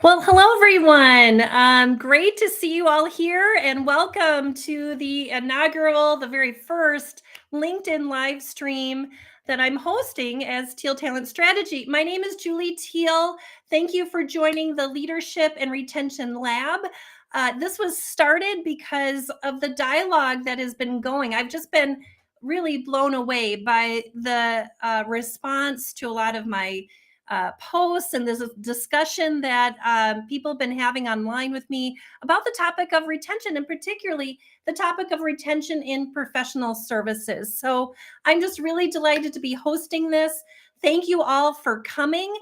Well, hello everyone. Great to see you all here, and welcome to the inaugural, the very first LinkedIn live stream that I'm hosting as Teal Talent Strategy. My name is Julie Teal. Thank you for joining the Leadership and Retention Lab. This was started because of the dialogue that has been going. I've just been really blown away by the response to a lot of my posts, and there's a discussion that people have been having online with me about the topic of retention, and particularly the topic of retention in professional services. So I'm just really delighted to be hosting this. Thank you all for coming.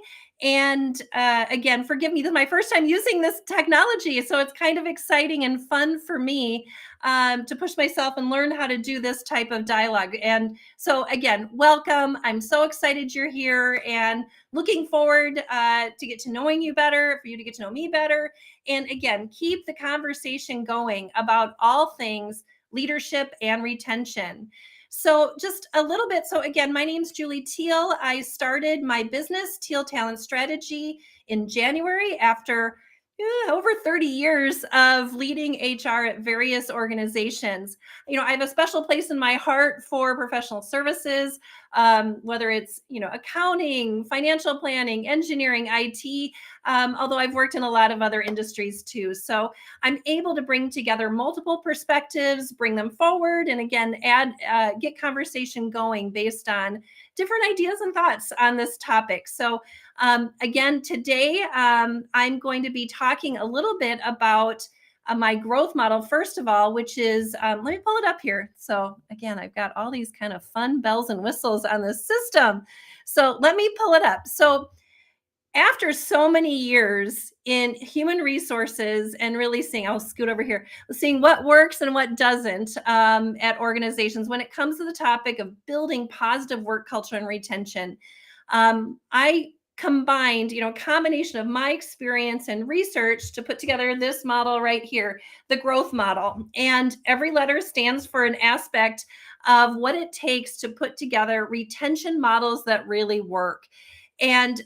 And again, forgive me, this is my first time using this technology. So it's kind of exciting and fun for me to push myself and learn how to do this type of dialogue. And so, again, welcome. I'm so excited you're here and looking forward to get to knowing you better, for you to get to know me better. And again, keep the conversation going about all things leadership and retention. So, just a little bit. So, again, my name's Julie Teal. I started my business, Teal Talent Strategy, in January after over 30 years of leading HR at various organizations. I have a special place in my heart for professional services, whether it's, accounting, financial planning, engineering, IT, although I've worked in a lot of other industries too. So I'm able to bring together multiple perspectives, bring them forward, and again, get conversation going based on different ideas and thoughts on this topic. So again, today I'm going to be talking a little bit about my growth model, first of all, which is, let me pull it up here. So again, I've got all these kind of fun bells and whistles on the system. So let me pull it up. So after so many years in human resources and really seeing, I'll scoot over here, seeing what works and what doesn't at organizations when it comes to the topic of building positive work culture and retention. I combined, combination of my experience and research to put together this model right here, the growth model. And every letter stands for an aspect of what it takes to put together retention models that really work. And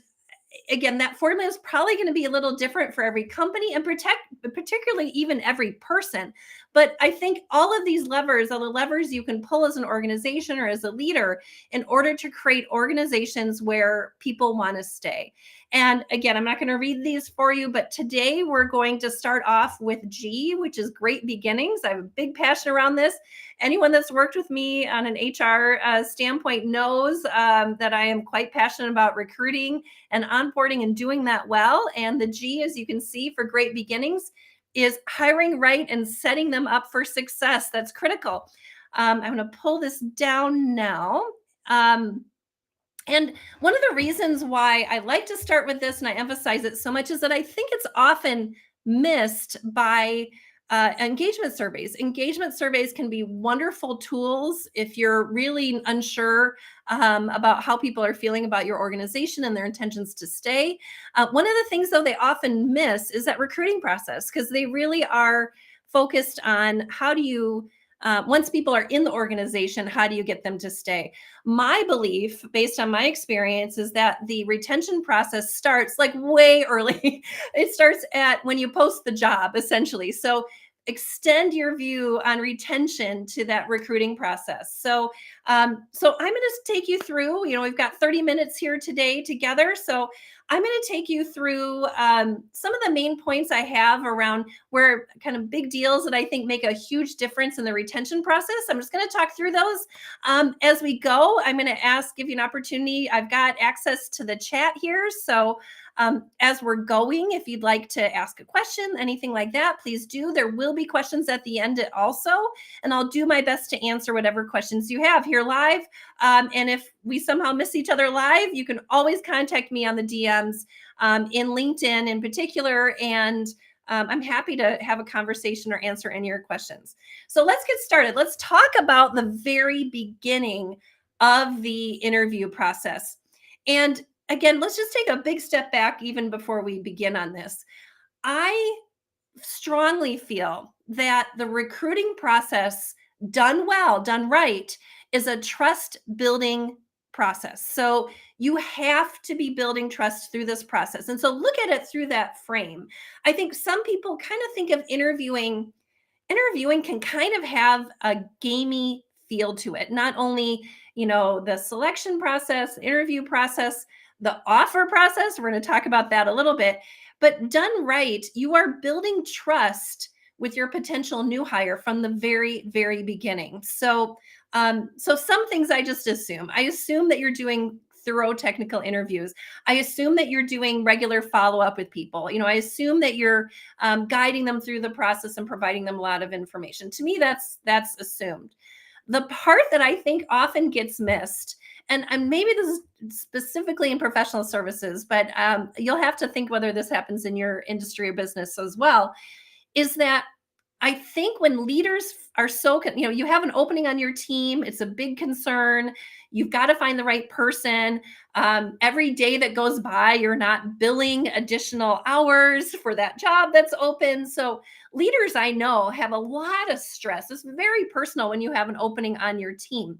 again, that formula is probably going to be a little different for every company and particularly even every person. But I think all of these levers are the levers you can pull as an organization or as a leader in order to create organizations where people want to stay. And again, I'm not going to read these for you, but today we're going to start off with G, which is great beginnings. I have a big passion around this. Anyone that's worked with me on an HR standpoint knows that I am quite passionate about recruiting and onboarding and doing that well. And the G, as you can see, for great beginnings is hiring right and setting them up for success. That's critical. I'm going to pull this down now. And one of the reasons why I like to start with this and I emphasize it so much is that I think it's often missed by engagement surveys. Engagement surveys can be wonderful tools if you're really unsure about how people are feeling about your organization and their intentions to stay. One of the things, though, they often miss is that recruiting process because they really are focused on how do you once people are in the organization, how do you get them to stay? My belief, based on my experience, is that the retention process starts like way early. It starts at when you post the job, essentially. So extend your view on retention to that recruiting process. So I'm going to take you through. We've got 30 minutes here today together. So I'm going to take you through some of the main points I have around where kind of big deals that I think make a huge difference in the retention process. I'm just going to talk through those as we go. I'm going to give you an opportunity. I've got access to the chat here. So as we're going, if you'd like to ask a question, anything like that, please do. There will be questions at the end also, and I'll do my best to answer whatever questions you have here live. And if we somehow miss each other live, you can always contact me on the DMs in LinkedIn in particular, and I'm happy to have a conversation or answer any of your questions. So let's get started. Let's talk about the very beginning of the interview process. And again, let's just take a big step back even before we begin on this. I strongly feel that the recruiting process done well, done right, is a trust building process. So you have to be building trust through this process. And so look at it through that frame. I think some people kind of think of interviewing can kind of have a gamey feel to it. Not only, the selection process, interview process, the offer process, we're going to talk about that a little bit, but done right, you are building trust with your potential new hire from the very, very beginning. So some things I just assume. I assume that you're doing thorough technical interviews. I assume that you're doing regular follow up with people. I assume that you're guiding them through the process and providing them a lot of information. To me, that's assumed. The part that I think often gets missed, and maybe this is specifically in professional services, but you'll have to think whether this happens in your industry or business as well, is that I think when leaders are you have an opening on your team, it's a big concern. You've got to find the right person. Every day that goes by, you're not billing additional hours for that job that's open. So leaders I know have a lot of stress. It's very personal when you have an opening on your team.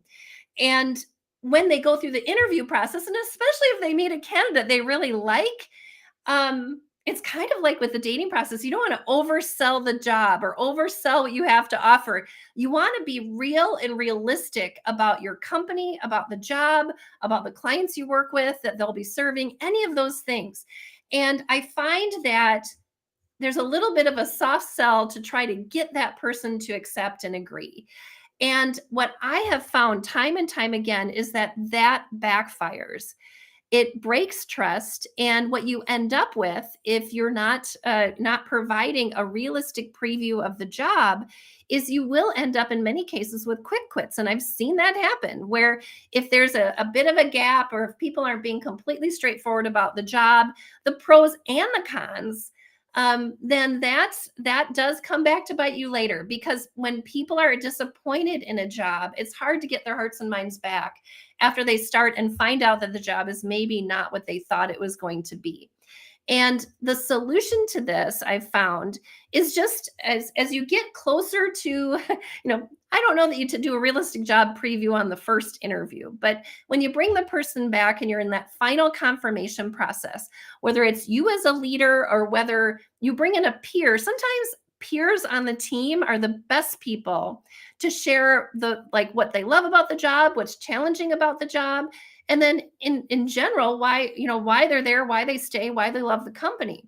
And when they go through the interview process, and especially if they meet a candidate they really like, it's kind of like with the dating process. You don't want to oversell the job or oversell what you have to offer. You want to be real and realistic about your company, about the job, about the clients you work with that they'll be serving, any of those things. And I find that there's a little bit of a soft sell to try to get that person to accept and agree. And what I have found time and time again is that backfires. It breaks trust, and what you end up with, if you're not providing a realistic preview of the job, is you will end up in many cases with quick quits. And I've seen that happen, where if there's a bit of a gap, or if people aren't being completely straightforward about the job, the pros and the cons, then that does come back to bite you later. Because when people are disappointed in a job, it's hard to get their hearts and minds back after they start and find out that the job is maybe not what they thought it was going to be. And the solution to this, I've found, is just as you get closer to, I don't know that you to do a realistic job preview on the first interview, but when you bring the person back and you're in that final confirmation process, whether it's you as a leader or whether you bring in a peer, sometimes peers on the team are the best people to share what they love about the job, what's challenging about the job, and then in general why they're there, why they stay, why they love the company.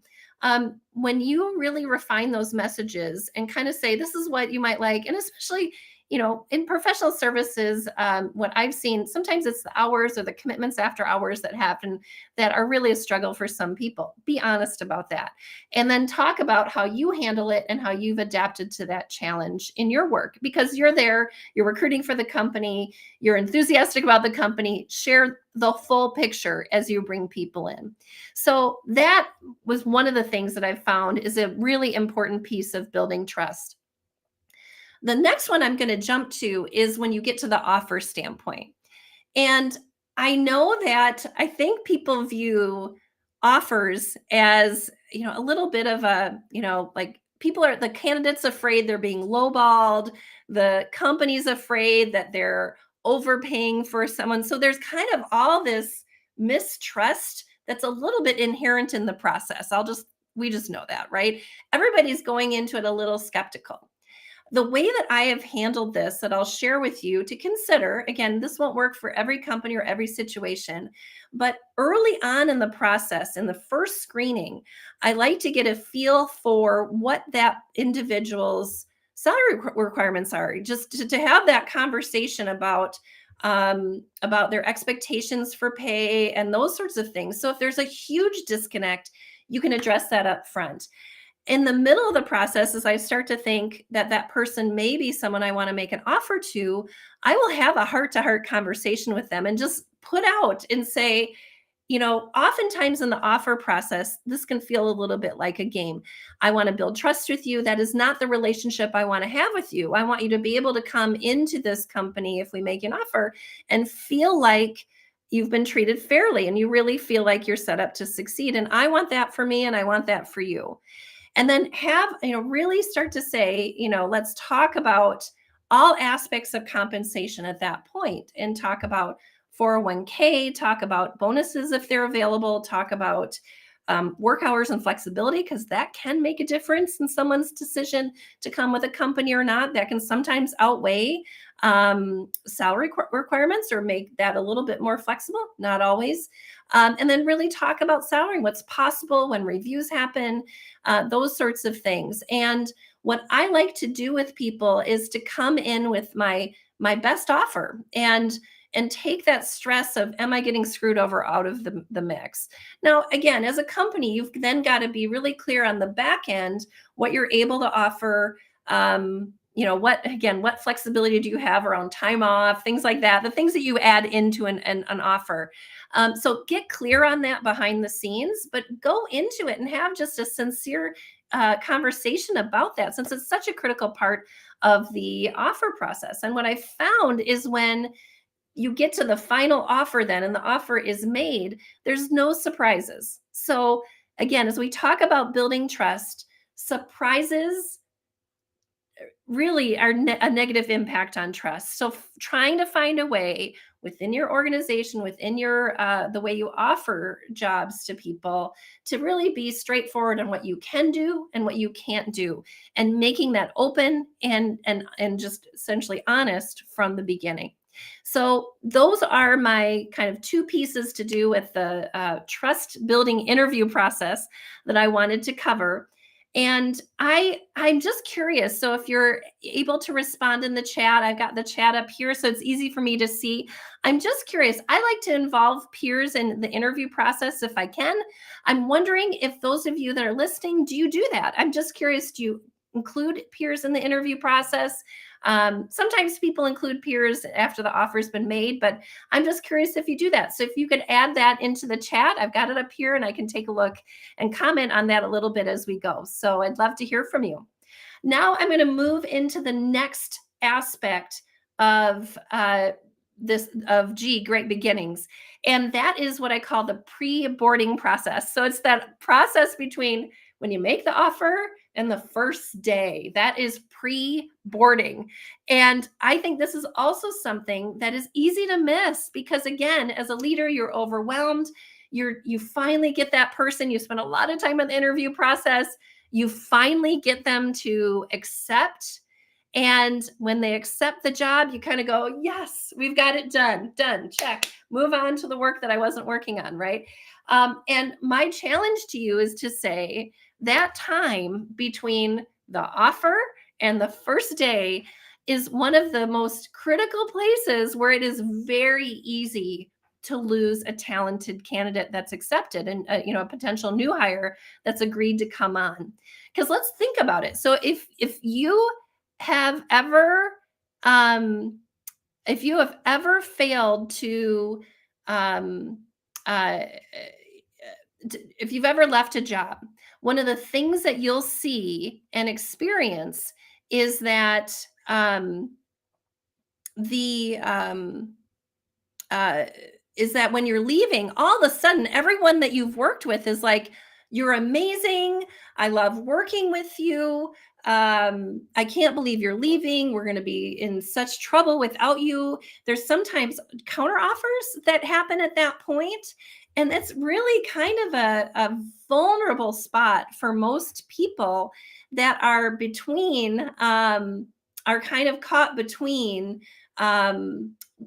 When you really refine those messages and kind of say this is what you might like, and especially in professional services, what I've seen, sometimes it's the hours or the commitments after hours that happen that are really a struggle for some people. Be honest about that. And then talk about how you handle it and how you've adapted to that challenge in your work, because you're there, you're recruiting for the company, you're enthusiastic about the company. Share the full picture as you bring people in. So that was one of the things that I've found is a really important piece of building trust. The next one I'm going to jump to is when you get to the offer standpoint. And I know that I think people view offers as, a little bit of a, like the candidate's afraid they're being lowballed, the company's afraid that they're overpaying for someone. So there's kind of all this mistrust that's a little bit inherent in the process. We just know that, right? Everybody's going into it a little skeptical. The way that I have handled this that I'll share with you to consider, again, this won't work for every company or every situation, but early on in the process, in the first screening, I like to get a feel for what that individual's salary requirements are, just to have that conversation about their expectations for pay and those sorts of things. So if there's a huge disconnect, you can address that up front. In the middle of the process, as I start to think that person may be someone I want to make an offer to, I will have a heart-to-heart conversation with them and just put out and say, oftentimes in the offer process, this can feel a little bit like a game. I want to build trust with you. That is not the relationship I want to have with you. I want you to be able to come into this company if we make an offer and feel like you've been treated fairly and you really feel like you're set up to succeed. And I want that for me, and I want that for you. And then really start to say, let's talk about all aspects of compensation at that point and talk about 401k, talk about bonuses if they're available, talk about work hours and flexibility, because that can make a difference in someone's decision to come with a company or not. That can sometimes outweigh salary requirements or make that a little bit more flexible, not always. And then really talk about salary, what's possible when reviews happen, those sorts of things. And what I like to do with people is to come in with my best offer and take that stress of, am I getting screwed over, out of the mix. Now, again, as a company, you've then got to be really clear on the back end what you're able to offer. What flexibility do you have around time off, things like that, the things that you add into an offer. So get clear on that behind the scenes, but go into it and have just a sincere conversation about that, since it's such a critical part of the offer process. And what I found is when you get to the final offer then and the offer is made, there's no surprises. So again, as we talk about building trust, surprises really are a negative impact on trust. So trying to find a way within your organization, within your the way you offer jobs to people, to really be straightforward on what you can do and what you can't do, and making that open and just essentially honest from the beginning. So those are my kind of two pieces to do with the trust building interview process that I wanted to cover. And I'm just curious. So if you're able to respond in the chat, I've got the chat up here, so it's easy for me to see. I'm just curious. I like to involve peers in the interview process if I can. I'm wondering if those of you that are listening, do you do that? I'm just curious. Do you include peers in the interview process? Sometimes people include peers after the offer's been made, but I'm just curious if you do that. So if you could add that into the chat, I've got it up here and I can take a look and comment on that a little bit as we go. So I'd love to hear from you. Now I'm going to move into the next aspect of Great Beginnings. And that is what I call the pre-boarding process. So it's that process between when you make the offer and the first day. That is pre-boarding. And I think this is also something that is easy to miss, because again, as a leader, you're overwhelmed. You finally get that person. You spend a lot of time on the interview process. You finally get them to accept. And when they accept the job, you kind of go, yes, we've got it done, check, move on to the work that I wasn't working on, right? And my challenge to you is to say that time between the offer and the first day is one of the most critical places where it is very easy to lose a talented candidate that's accepted, and a potential new hire that's agreed to come on. Because let's think about it. So if you have ever failed to if you've ever left a job, one of the things that you'll see and experience is that the is that when you're leaving, all of a sudden, everyone that you've worked with is like, you're amazing. I love working with you. I can't believe you're leaving. We're going to be in such trouble without you. There's sometimes counter offers that happen at that point. And that's really kind of a vulnerable spot for most people that are are kind of caught between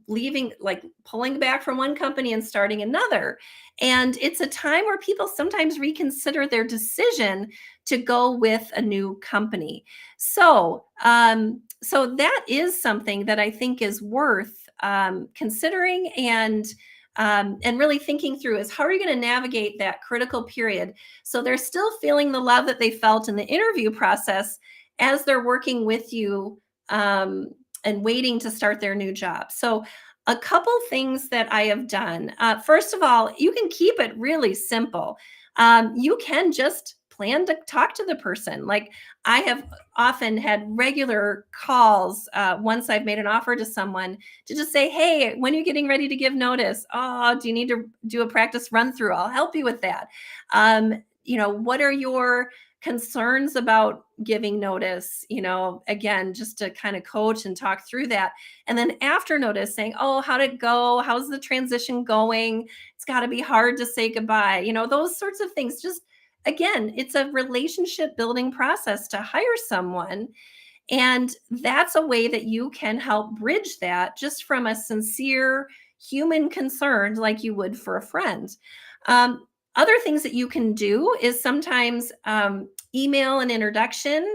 leaving, like pulling back from one company and starting another. And it's a time where people sometimes reconsider their decision to go with a new company. So that is something that I think is worth considering and really thinking through, is how are you going to navigate that critical period so they're still feeling the love that they felt in the interview process as they're working with you and waiting to start their new job. So a couple things that I have done. First of all, you can keep it really simple. You can just plan to talk to the person. Like, I have often had regular calls once I've made an offer to someone to just say, hey, when are you getting ready to give notice? Oh, do you need to do a practice run through? I'll help you with that. What are your concerns about giving notice, again, just to kind of coach and talk through that. And then after notice, saying, oh, how'd it go? How's the transition going? It's got to be hard to say goodbye. Those sorts of things. Just again, it's a relationship building process to hire someone. And that's a way that you can help bridge that just from a sincere human concern, like you would for a friend. Other things that you can do is sometimes email an introduction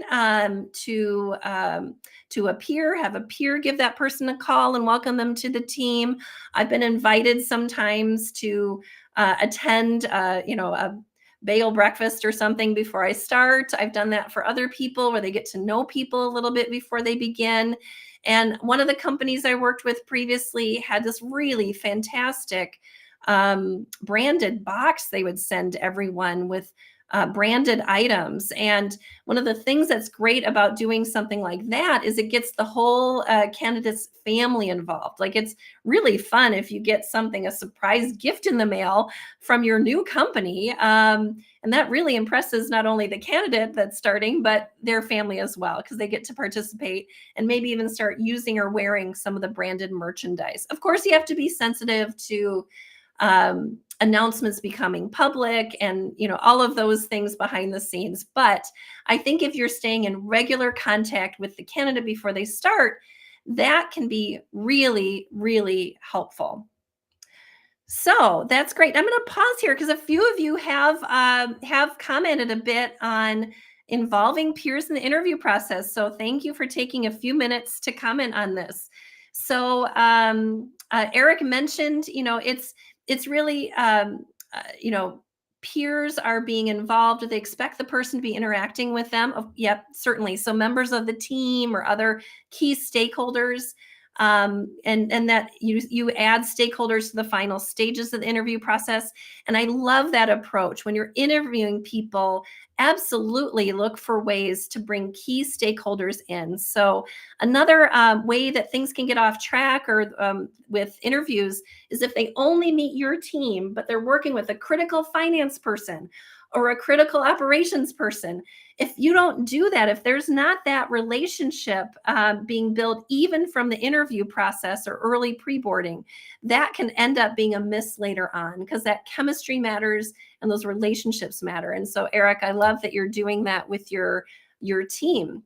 to a peer, have a peer give that person a call and welcome them to the team. I've been invited sometimes to attend, a bagel breakfast or something before I start. I've done that for other people where they get to know people a little bit before they begin. And one of the companies I worked with previously had this really fantastic branded box they would send everyone with branded items. And one of the things that's great about doing something like that is it gets the whole candidate's family involved. Like, it's really fun if you get something, a surprise gift in the mail from your new company. And that really impresses not only the candidate that's starting, but their family as well, because they get to participate and maybe even start using or wearing some of the branded merchandise. Of course, you have to be sensitive to announcements becoming public and all of those things behind the scenes. But I think if you're staying in regular contact with the candidate before they start, that can be really, really helpful. So that's great. I'm going to pause here because a few of you have commented a bit on involving peers in the interview process. So thank you for taking a few minutes to comment on this. So Eric mentioned, it's really peers are being involved. They expect the person to be interacting with them. Oh, yep, certainly. So members of the team or other key stakeholders. And that you add stakeholders to the final stages of the interview process. And I love that approach. When you're interviewing people, absolutely look for ways to bring key stakeholders in. So another way that things can get off track or with interviews is if they only meet your team, but they're working with a critical finance person or a critical operations person. If you don't do that, if there's not that relationship being built even from the interview process or early pre-boarding, that can end up being a miss later on because that chemistry matters and those relationships matter. And so, Eric, I love that you're doing that with your team.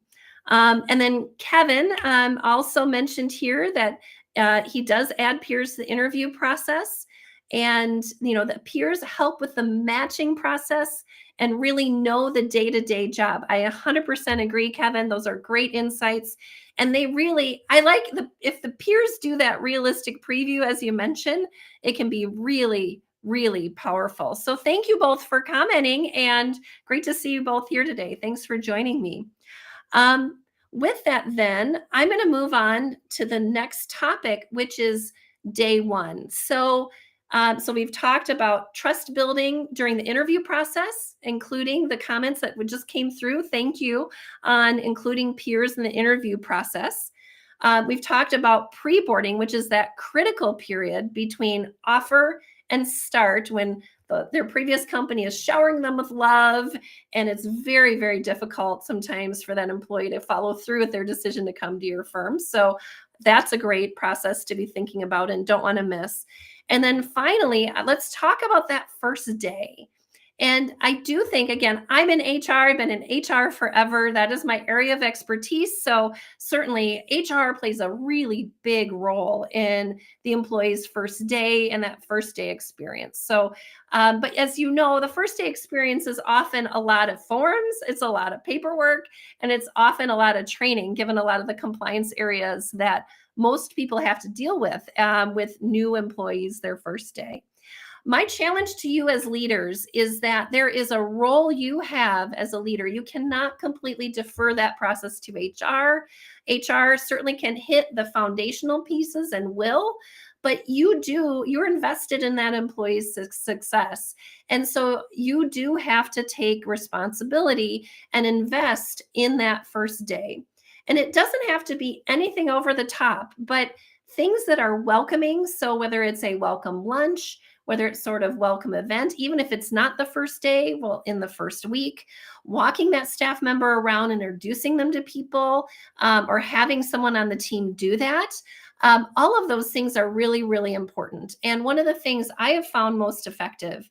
And then Kevin also mentioned here that he does add peers to the interview process. And, the peers help with the matching process and really know the day-to-day job. I 100% agree, Kevin. Those are great insights. And I like if the peers do that realistic preview, as you mentioned, it can be really, really powerful. So thank you both for commenting and great to see you both here today. Thanks for joining me. With that, then, I'm going to move on to the next topic, which is day one. So we've talked about trust building during the interview process, including the comments that just came through. Thank you on including peers in the interview process. We've talked about pre-boarding, which is that critical period between offer and start when their previous company is showering them with love. And it's very, very difficult sometimes for that employee to follow through with their decision to come to your firm. So that's a great process to be thinking about and don't want to miss. And then finally, let's talk about that first day. And I do think, again, I'm in HR, I've been in HR forever. That is my area of expertise. So certainly HR plays a really big role in the employee's first day and that first day experience. So, but as you know, the first day experience is often a lot of forms, it's a lot of paperwork, and it's often a lot of training, given a lot of the compliance areas that most people have to deal with new employees their first day. My challenge to you as leaders is that there is a role you have as a leader. You cannot completely defer that process to HR. HR certainly can hit the foundational pieces and will, but you're invested in that employee's success. And so you do have to take responsibility and invest in that first day. And it doesn't have to be anything over the top, but things that are welcoming. So whether it's a welcome lunch, whether it's sort of welcome event, even if it's not the first day, well, in the first week, walking that staff member around, introducing them to people, or having someone on the team do that. All of those things are really, really important. And one of the things I have found most effective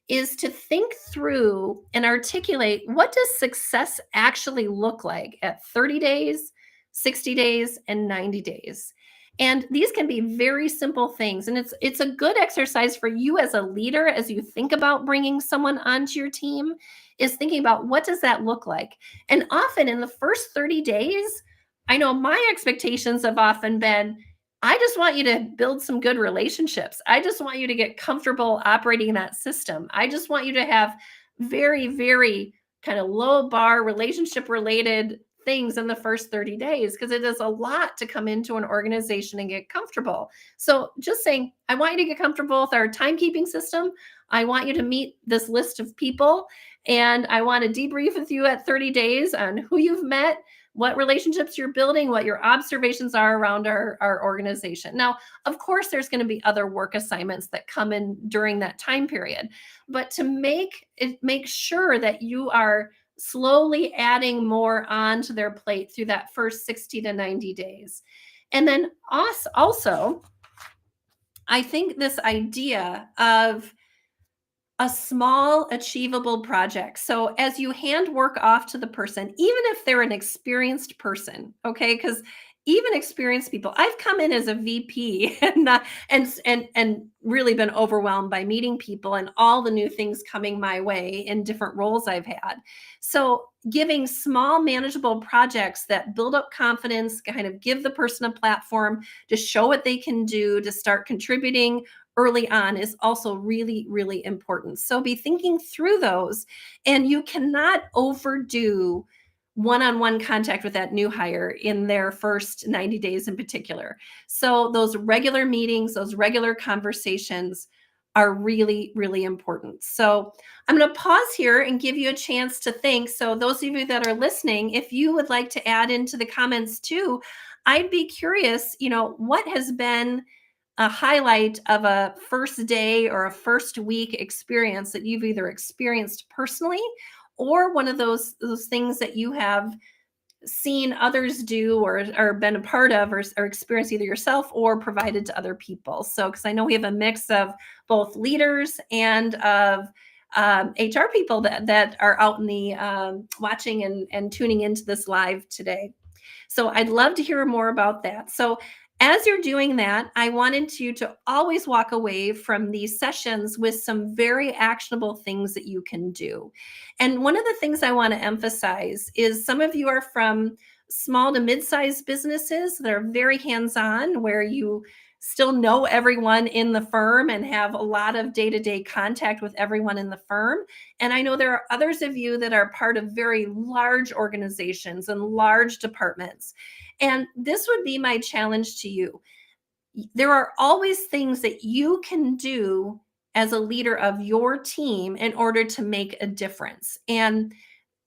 is to think through and articulate, what does success actually look like at 30 days, 60 days, and 90 days. And these can be very simple things, and it's a good exercise for you as a leader as you think about bringing someone onto your team, is thinking about, what does that look like. And often in the first 30 days, I know my expectations have often been, I just want you to build some good relationships. I just want you to get comfortable operating that system. I just want you to have very, very kind of low bar relationship related things in the first 30 days, because it is a lot to come into an organization and get comfortable. So just saying, I want you to get comfortable with our timekeeping system. I want you to meet this list of people, and I want to debrief with you at 30 days on who you've met, what relationships you're building, what your observations are around our organization. Now, of course, there's going to be other work assignments that come in during that time period, but to make sure that you are slowly adding more onto their plate through that first 60 to 90 days. And then also, I think this idea of a small achievable project. So as you hand work off to the person, even if they're an experienced person, okay, because even experienced people, I've come in as a VP and and really been overwhelmed by meeting people and all the new things coming my way in different roles I've had. So giving small manageable projects that build up confidence, kind of give the person a platform to show what they can do, to start contributing early on, is also really, really important. So be thinking through those, and you cannot overdo one-on-one contact with that new hire in their first 90 days in particular. So those regular meetings, those regular conversations are really, really important. So I'm going to pause here and give you a chance to think. So those of you that are listening, if you would like to add into the comments too, I'd be curious, what has been a highlight of a first day or a first week experience that you've either experienced personally, or one of those things that you have seen others do, or been a part of, or experienced either yourself or provided to other people. So, because I know we have a mix of both leaders and of HR people that are out in the watching and tuning into this live today. So I'd love to hear more about that. So as you're doing that, I wanted you to always walk away from these sessions with some very actionable things that you can do. And one of the things I want to emphasize is, some of you are from small to mid-sized businesses that are very hands-on, where you still know everyone in the firm and have a lot of day-to-day contact with everyone in the firm. And I know there are others of you that are part of very large organizations and large departments. And this would be my challenge to you. There are always things that you can do as a leader of your team in order to make a difference. And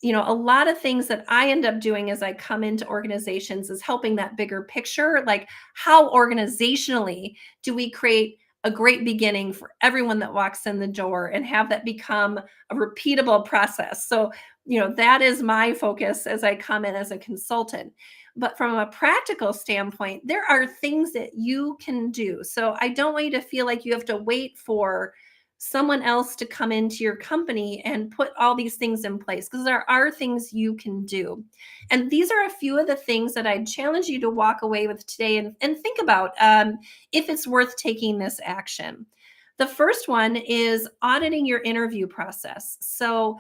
a lot of things that I end up doing as I come into organizations is helping that bigger picture. Like, how organizationally do we create a great beginning for everyone that walks in the door and have that become a repeatable process? So, that is my focus as I come in as a consultant. But from a practical standpoint, there are things that you can do. So I don't want you to feel like you have to wait for someone else to come into your company and put all these things in place, because there are things you can do. And these are a few of the things that I challenge you to walk away with today and think about if it's worth taking this action. The first one is auditing your interview process. So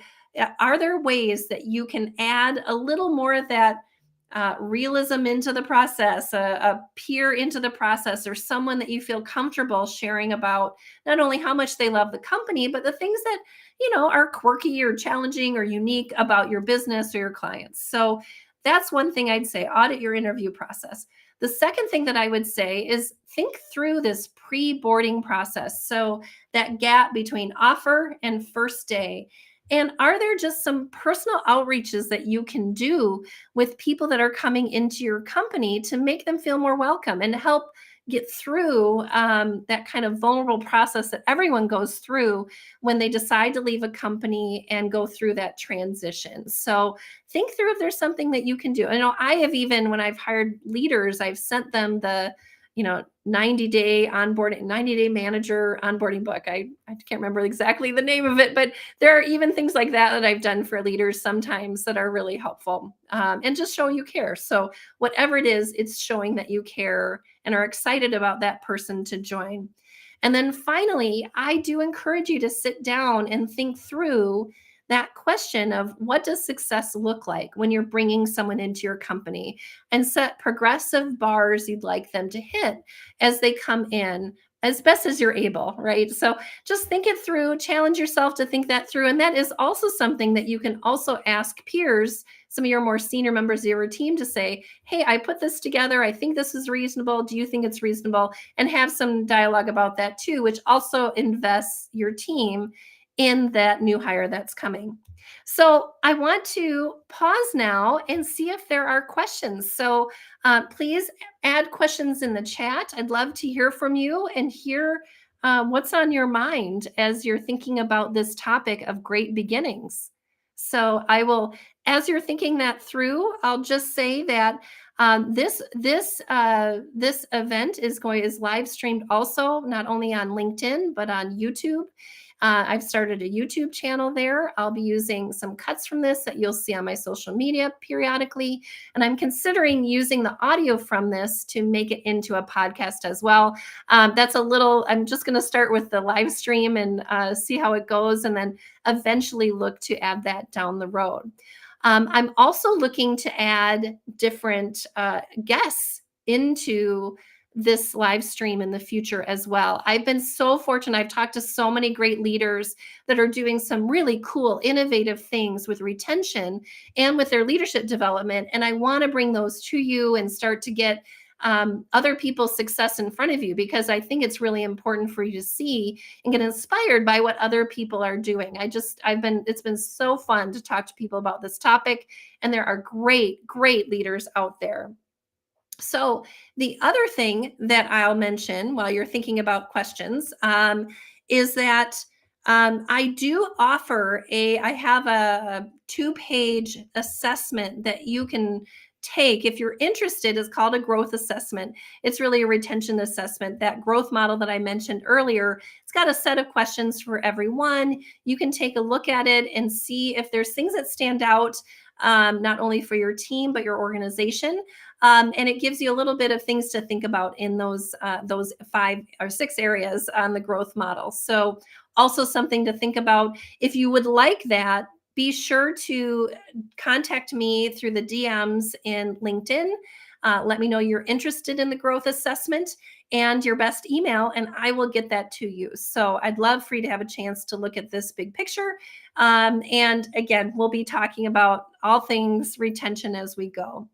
are there ways that you can add a little more of that realism into the process, a peer into the process, or someone that you feel comfortable sharing about not only how much they love the company, but the things that are quirky or challenging or unique about your business or your clients. So that's one thing I'd say: audit your interview process. The second thing that I would say is think through this pre-boarding process. So that gap between offer and first day. And are there just some personal outreaches that you can do with people that are coming into your company to make them feel more welcome and help get through that kind of vulnerable process that everyone goes through when they decide to leave a company and go through that transition. So think through if there's something that you can do. I know I have, even when I've hired leaders, I've sent them the 90-day onboarding, 90-day manager onboarding book. I can't remember exactly the name of it, but there are even things like that that I've done for leaders sometimes that are really helpful, and just show you care. So whatever it is, it's showing that you care and are excited about that person to join. And then finally, I do encourage you to sit down and think through that question of, what does success look like when you're bringing someone into your company, and set progressive bars you'd like them to hit as they come in, as best as you're able, right? So just think it through, challenge yourself to think that through. And that is also something that you can also ask peers, some of your more senior members of your team, to say, hey, I put this together. I think this is reasonable. Do you think it's reasonable? And have some dialogue about that too, which also invests your team in that new hire that's coming. So I want to pause now and see if there are questions. So please add questions in the chat. I'd love to hear from you and hear what's on your mind as you're thinking about this topic of great beginnings. So I will, as you're thinking that through, I'll just say that this event is live streamed also, not only on LinkedIn but on YouTube. I've started a YouTube channel there. I'll be using some cuts from this that you'll see on my social media periodically. And I'm considering using the audio from this to make it into a podcast as well. I'm just going to start with the live stream and see how it goes, and then eventually look to add that down the road. I'm also looking to add different guests into this live stream in the future as well. I've been so fortunate. I've talked to so many great leaders that are doing some really cool, innovative things with retention and with their leadership development. And I want to bring those to you and start to get other people's success in front of you, because I think it's really important for you to see and get inspired by what other people are doing. It's been so fun to talk to people about this topic, and there are great, great leaders out there. So the other thing that I'll mention while you're thinking about questions is that I do offer I have a 2-page assessment that you can take if you're interested. It's called a growth assessment. It's really a retention assessment. That growth model that I mentioned earlier, it's got a set of questions for everyone. You can take a look at it and see if there's things that stand out, not only for your team, but your organization. And it gives you a little bit of things to think about in those 5 or 6 areas on the growth model. So also something to think about. If you would like that, be sure to contact me through the DMs in LinkedIn. Let me know you're interested in the growth assessment and your best email, and I will get that to you. So I'd love for you to have a chance to look at this big picture. And again, we'll be talking about all things retention as we go.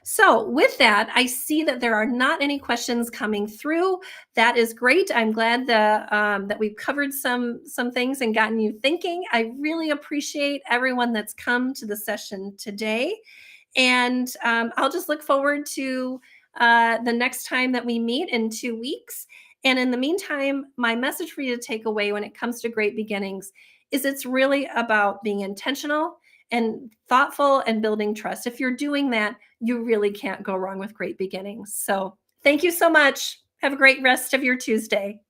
So with that, I see that there are not any questions coming through. That is great. I'm glad that we've covered some things and gotten you thinking. I really appreciate everyone that's come to the session today. And I'll just look forward to the next time that we meet in 2 weeks. And in the meantime, my message for you to take away when it comes to great beginnings is it's really about being intentional and thoughtful and building trust. If you're doing that, you really can't go wrong with great beginnings. So thank you so much. Have a great rest of your Tuesday.